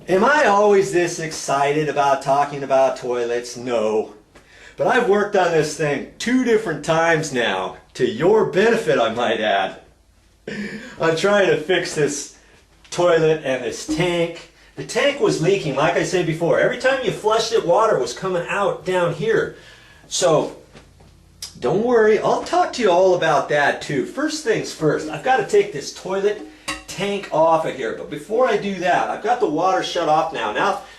Am I always this excited about talking about toilets? No. But I've worked on this thing 2 different times now, to your benefit I might add. I'm trying to fix this toilet and this tank. The tank was leaking, like I said before. Every time you flushed it, water was coming out down here. So, don't worry, I'll talk to you all about that too. First things first, I've got to take this toilet tank off of here. But before I do that, I've got the water shut off now.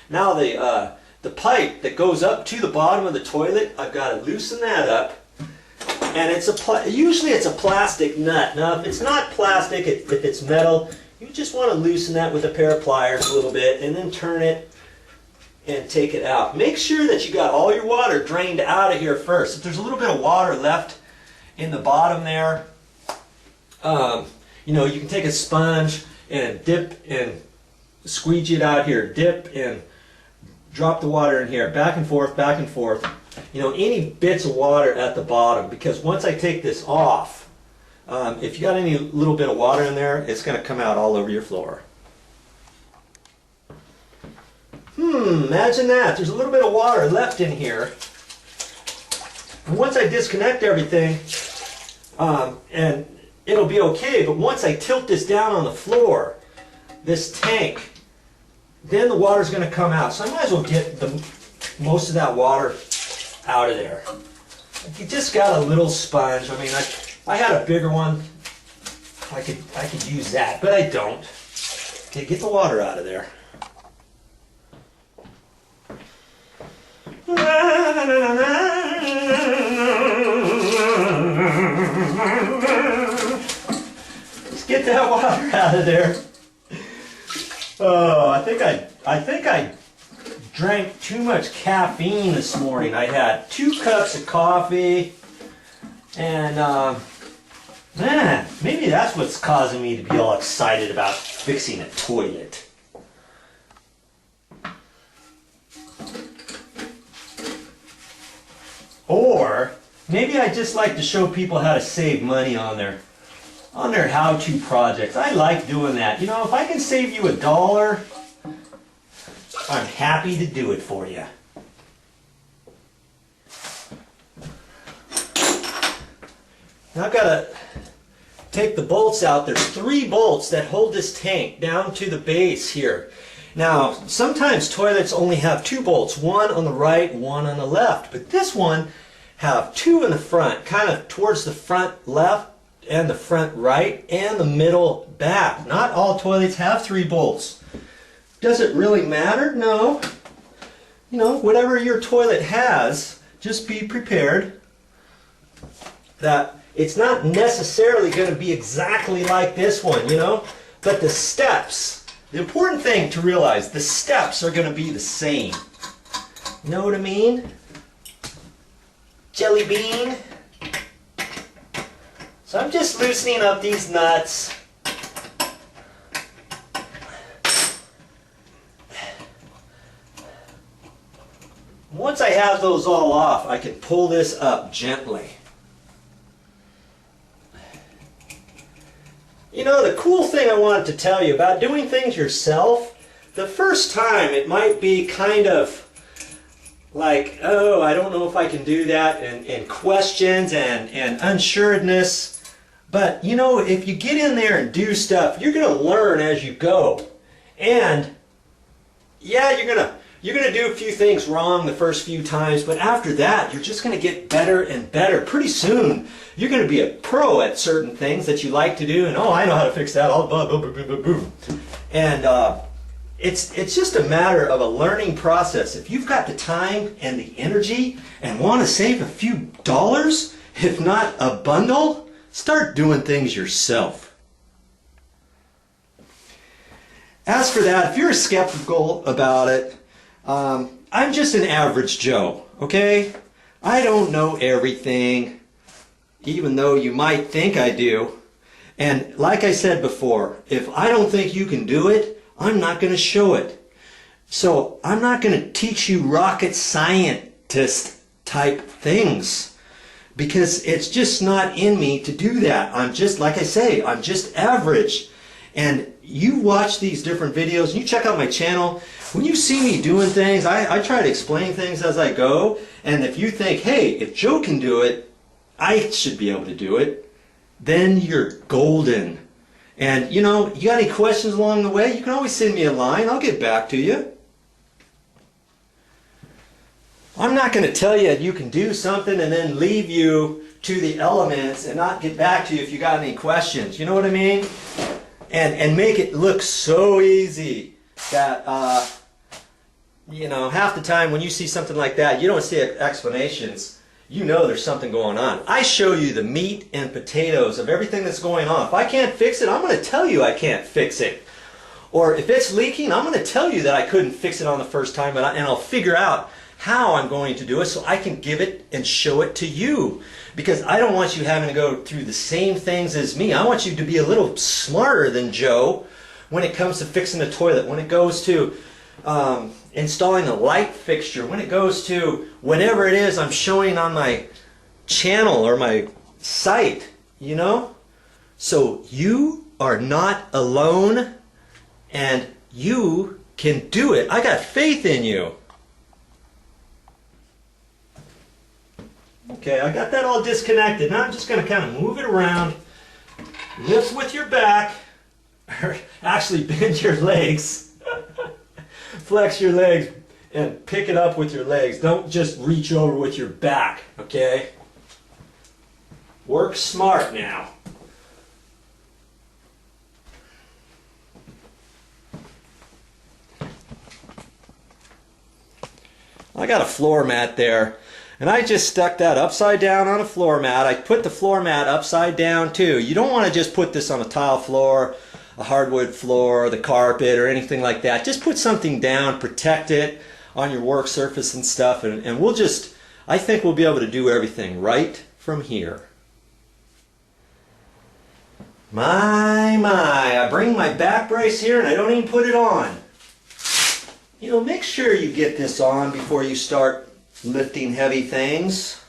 Now the pipe that goes up to the bottom of the toilet, I've got to loosen that up. And usually it's a plastic nut. Now if it's not plastic, if it's metal, you just want to loosen that with a pair of pliers a little bit and then turn it and take it out. Make sure that you got all your water drained out of here first. If there's a little bit of water left in the bottom there, you know, you can take a sponge and dip and squeegee it out here. Dip and drop the water in here, back and forth, back and forth. You know, any bits of water at the bottom, because once I take this off, if you got any little bit of water in there, it's going to come out all over your floor. Imagine that. There's a little bit of water left in here. And once I disconnect everything, and it'll be okay, but once I tilt this down on the floor, this tank, then the water's going to come out. So I might as well get most of that water out of there. If you just got a little sponge, I mean, I had a bigger one. I could use that, but I don't. Okay, get the water out of there. Let's get that water out of there. Oh, I think I drank too much caffeine this morning. I had 2 cups of coffee, and man, maybe that's what's causing me to be all excited about fixing a toilet. Or maybe I just like to show people how to save money on their how-to projects. I like doing that. You know, if I can save you $1, I'm happy to do it for you. Now I've got to take the bolts out. There's 3 bolts that hold this tank down to the base here. Now, sometimes toilets only have 2 bolts, one on the right, one on the left. But this one have 2 in the front, kind of towards the front left and the front right and the middle back. Not all toilets have 3 bolts. Does it really matter? No. You know, whatever your toilet has, just be prepared that it's not necessarily going to be exactly like this one, you know, but the steps. The important thing to realize, the steps are going to be the same. You know what I mean? Jelly bean. So I'm just loosening up these nuts. Once I have those all off, I can pull this up gently. You know, the cool thing I wanted to tell you about doing things yourself, the first time it might be kind of like, oh, I don't know if I can do that, and questions and unsureness. But, you know, if you get in there and do stuff, you're going to learn as you go. And, yeah, you're going to do a few things wrong the first few times, but after that, you're just going to get better and better. Pretty soon, you're going to be a pro at certain things that you like to do, and oh, I know how to fix that. I'll blah, blah, blah, blah, blah. And it's just a matter of a learning process. If you've got the time and the energy and want to save a few dollars, if not a bundle, start doing things yourself. As for that, if you're skeptical about it, I'm just an average Joe, okay? I don't know everything, even though you might think I do. And like I said before, if I don't think you can do it, I'm not going to show it. So I'm not going to teach you rocket scientist type things, because it's just not in me to do that. I'm just, like I say, I'm just average. And you watch these different videos, and you check out my channel. When you see me doing things, I try to explain things as I go. And if you think, hey, if Joe can do it, I should be able to do it, then you're golden. And you know, you got any questions along the way, you can always send me a line. I'll get back to you. I'm not going to tell you you can do something and then leave you to the elements and not get back to you if you got any questions. You know what I mean? And make it look so easy that, you know, half the time when you see something like that, you don't see explanations. You know there's something going on. I show you the meat and potatoes of everything that's going on. If I can't fix it, I'm going to tell you I can't fix it. Or if it's leaking, I'm going to tell you that I couldn't fix it on the first time, and I'll figure out how I'm going to do it so I can give it and show it to you. Because I don't want you having to go through the same things as me. I want you to be a little smarter than Joe when it comes to fixing a toilet, when it goes to installing a light fixture, when it goes to whatever it is I'm showing on my channel or my site, you know? So you are not alone, and you can do it. I got faith in you. Okay, I got that all disconnected. Now I'm just going to kind of move it around. Lift with your back. Or actually bend your legs. Flex your legs and pick it up with your legs. Don't just reach over with your back, okay? Work smart now. I got a floor mat there. And I just stuck that upside down on a floor mat. I put the floor mat upside down too. You don't want to just put this on a tile floor, a hardwood floor, the carpet, or anything like that. Just put something down, protect it on your work surface and stuff, and we'll just, I think we'll be able to do everything right from here. My, I bring my back brace here and I don't even put it on. You know, make sure you get this on before you start lifting heavy things.